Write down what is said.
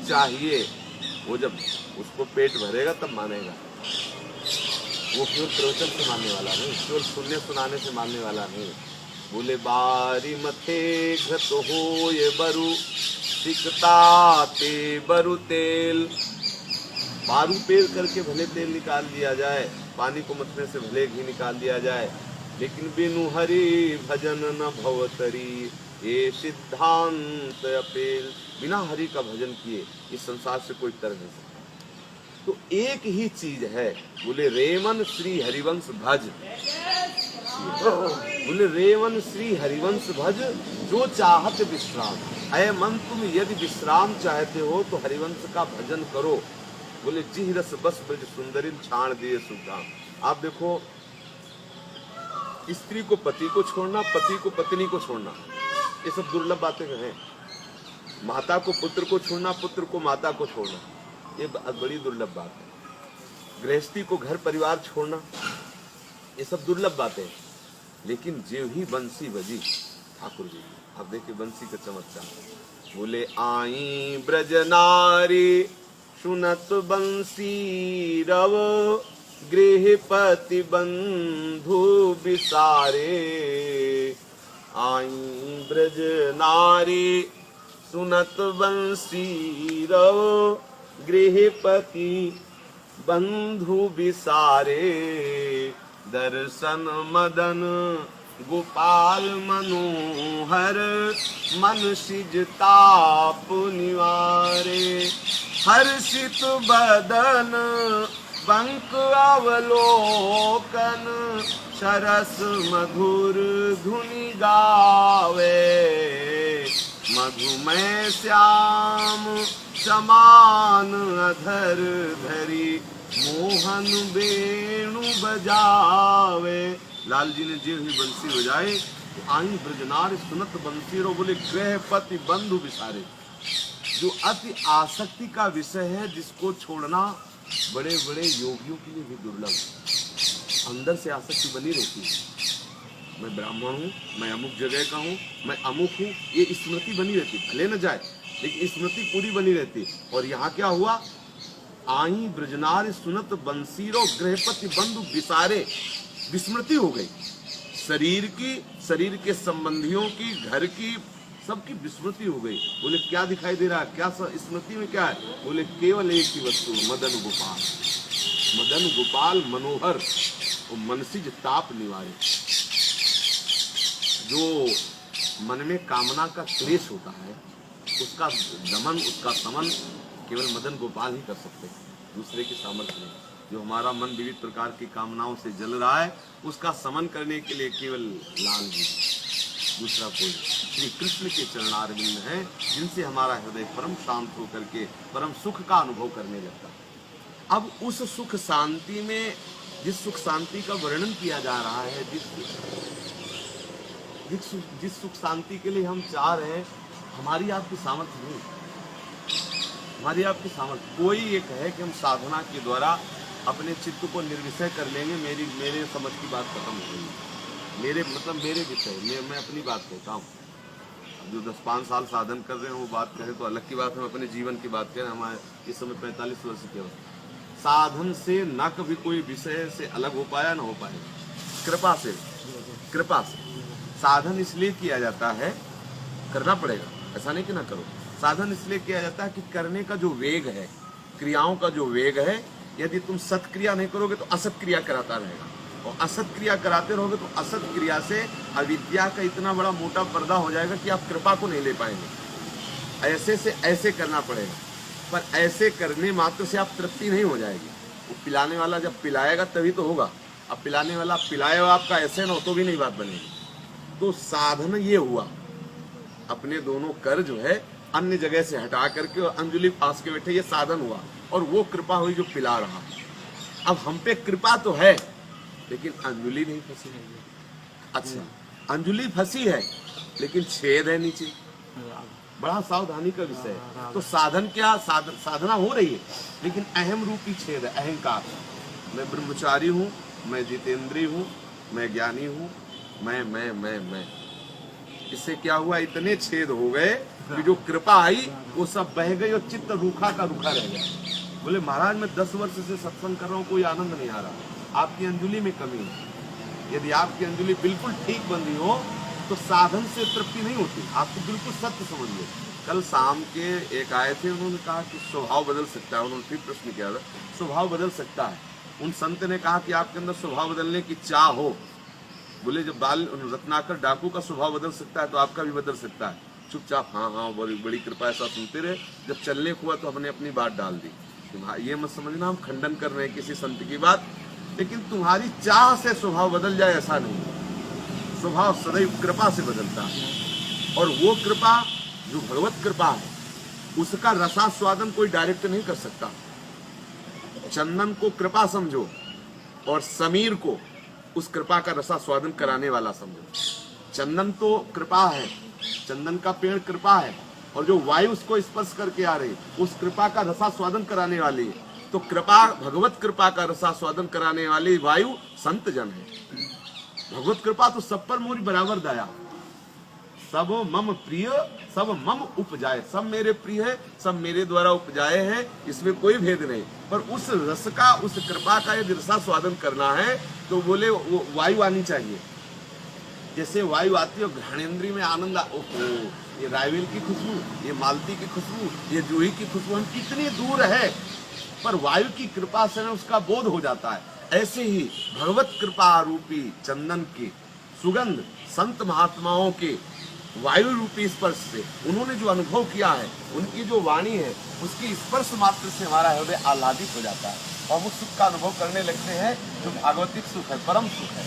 चाहिए, वो जब उसको पेट भरेगा तब मानेगा। वो केवल प्रवचन से मानने वाला नहीं, केवल सुनने सुनाने से मानने वाला नहीं। बोले बारी मथे घत हो ये बरु सिकता ते बरु तेल। बारू पेड़ करके भले तेल निकाल दिया जाए, पानी को मथने से भले घी निकाल दिया जाए, लेकिन बिनु हरि भजन न भवतरी ये सिद्धांत अपेल। बिना हरि का भजन किए इस संसार से कोई तर नहीं सकता। तो एक ही चीज है, बोले रेमन श्री हरिवंश भज। बोले रेमन श्री हरिवंश भज जो चाहत विश्राम। अय मन तुम यदि विश्राम चाहते हो तो हरिवंश का भजन करो। बोले जिह रस बस ब्रज सुंदरी छाण दिए सुधाम। आप देखो, स्त्री को पति को छोड़ना, पति को पत्नी को छोड़ना, ये सब दुर्लभ बातें हैं। माता को पुत्र को छोड़ना, पुत्र को माता को छोड़ना, ये बड़ी दुर्लभ बात है। गृहस्थी को घर परिवार छोड़ना, ये सब दुर्लभ बातें हैं। लेकिन जेव ही बंसी बजी ठाकुर जी, आप देखिए बंसी का चमत्कार। बोले आई ब्रज नारी सुनत बंसी रव गृहपति बंधु बिसारे। आई ब्रज नारी सुनत बंसी रव गृहपति बंधु बिसारे। दर्शन मदन गोपाल मनोहर मन सिजताप निवारे। हर्षित बदन बंक अवलोकन सरस मधुर धुनि गावे। मधुमय श्याम समान अधर धरी मोहन वेणु बजावे। लाल जी ने जीव ही बंसी बजाई, आई ब्रजनार सुनत बंसी रो। बोले गृहपति बंधु बिसारे, जो अति आसक्ति का विषय है, जिसको छोड़ना बड़े बड़े योगियों के लिए भी दुर्लभ है। अंदर से आसक्ति बनी रहती है, मैं ब्राह्मण हूँ, मैं अमुक जगह का हूँ, मैं अमुक हूँ, ये स्मृति बनी रहती, भले न जाए लेकिन स्मृति पूरी बनी रहती। और यहाँ क्या हुआ, आई ब्रजनार सुनत बंसीरो गृहपति बंधु बिसारे। विस्मृति हो गई, शरीर की, शरीर के संबंधियों की, घर की, सबकी विस्मृति हो गई। बोले क्या दिखाई दे रहा है, क्या स्मृति में क्या है? बोले केवल एक ही वस्तु, मदन गोपाल। मदन गोपाल मनोहर, वो मनसिज ताप निवारे। जो मन में कामना का क्लेश होता है, उसका दमन, उसका समन केवल मदन गोपाल ही कर सकते हैं, दूसरे की सामर्थ्य नहीं। जो हमारा मन विविध प्रकार की कामनाओं से जल रहा है, उसका समन करने के लिए केवल लाल जी, दूसरा कोई। श्री कृष्ण के चरणारविंद हैं, जिनसे हमारा हृदय परम शांत होकर के परम सुख का अनुभव करने लगता है। अब उस सुख शांति में, जिस सुख शांति का वर्णन किया जा रहा है, जिस सुख शांति के लिए हम चाह रहे हैं, हमारी आपकी सामर्थ्य नहीं, हमारी आपकी सामर्थ्य। कोई ये कहे कि हम साधना के द्वारा अपने चित्त को निर्विषय कर लेंगे, मेरे समझ की बात खत्म हो गई। मेरे विषय, मैं अपनी बात कहता हूँ। जो 10-5 साल साधन कर रहे हैं वो बात करें तो अलग की बात है, हम अपने जीवन की बात करें। हमारे इस समय 45 वर्ष के हो, साधन से न कभी कोई विषय से अलग हो पाया, न हो पाए। कृपा से साधन इसलिए किया जाता है, करना पड़ेगा, ऐसा नहीं कि ना करो। साधन इसलिए किया जाता है कि करने का जो वेग है, क्रियाओं का जो वेग है, यदि तुम सत्क्रिया नहीं करोगे तो असत क्रिया कराता रहेगा, और असत क्रिया कराते रहोगे तो असत क्रिया से अविद्या का इतना बड़ा मोटा पर्दा हो जाएगा कि आप कृपा को नहीं ले पाएंगे। ऐसे से ऐसे करना पड़ेगा, पर ऐसे करने मात्र से आप तृप्ति नहीं हो जाएगी। वो पिलाने वाला जब पिलाएगा तभी तो होगा। अब पिलाने वाला पिलाएगा आपका ऐसे ना हो तो भी नहीं बात बनेगी। तो साधन ये हुआ, अपने दोनों कर जो है अन्य जगह से हटा करके और अंजलि पास के बैठे, ये साधन हुआ। और वो कृपा हुई जो पिला रहा। अब हम पे कृपा तो है, लेकिन अंजलि नहीं फंसी है। अच्छा, अंजलि फंसी है लेकिन छेद है नीचे, बड़ा सावधानी का विषय है। तो साधन क्या, साधना हो रही है, लेकिन अहम रूपी छेद है, अहंकार। मैं ब्रह्मचारी हूँ, मैं जितेंद्रीय हूँ, मैं ज्ञानी हूँ, मैं। इससे क्या हुआ, इतने छेद हो गए कि जो कृपा आई वो सब बह गई और चित्त रूखा का रूखा रह गया। बोले महाराज मैं 10 वर्ष से सत्संग कर रहा हूँ, कोई आनंद नहीं आ रहा। आपकी अंजुलि में कमी है। यदि आपकी अंजुलि बिल्कुल ठीक बन रही हो तो साधन से तृप्ति नहीं होती। आपको बिल्कुल सत्य समझिए। कल शाम के एक आए थे, उन्होंने कहा कि स्वभाव बदल सकता है। उन्होंने फिर प्रश्न किया था, स्वभाव बदल सकता है। उन संत ने कहा कि आपके अंदर स्वभाव बदलने की चाह हो। बोले जब बाल रत्नाकर डाकू का स्वभाव बदल सकता है तो आपका भी बदल सकता है। चुपचाप हाँ हाँ बड़ी बड़ी कृपा ऐसा सुनते रहे। जब चलने को हुआ तो हमने अपनी बात डाल दी। ये मत समझना हम खंडन कर रहे हैं किसी संत की बात, लेकिन तुम्हारी चाह से स्वभाव बदल जाए ऐसा नहीं। स्वभाव सदैव कृपा से बदलता है, और वो कृपा जो भगवत कृपा है उसका रसास्वादन कोई डायरेक्ट नहीं कर सकता। चंदन को कृपा समझो और समीर को उस कृपा का रसास्वादन कराने वाला समझो। चंदन तो कृपा है, चंदन का पेड़ कृपा है, और जो वायु उसको स्पर्श करके आ रही उस कृपा का रसास्वादन कराने वाली है। तो कृपा, भगवत कृपा का रसास्वादन कराने वाली वायु संत जन है। भगवत कृपा तो सब पर मोरी बराबर दया। सब मम प्रिय सब मम उपजाए, सब मेरे प्रिय है, सब मेरे द्वारा उपजाए हैं, इसमें कोई भेद नहीं। पर उस रस का, उस कृपा का यदि रसास्वादन करना है तो बोले वो वायु आनी चाहिए। जैसे वायु आती है घ्राणेन्द्रिय में आनंद, ओहो ये रायवेल की खुशबू, ये मालती की खुशबू, ये जूही की खुशबू, हम कितनी दूर है पर वायु की कृपा से उसका बोध हो जाता है। ऐसे ही भगवत कृपा रूपी चंदन की सुगंध संत महात्माओं के वायु रूपी स्पर्श से उन्होंने जो अनुभव किया है, उनकी जो वाणी है उसकी स्पर्श मात्र से हमारा हृदय आह्लादित हो जाता है और वो सुख का अनुभव करने लगते हैं जो भागवतिक सुख है, परम सुख है।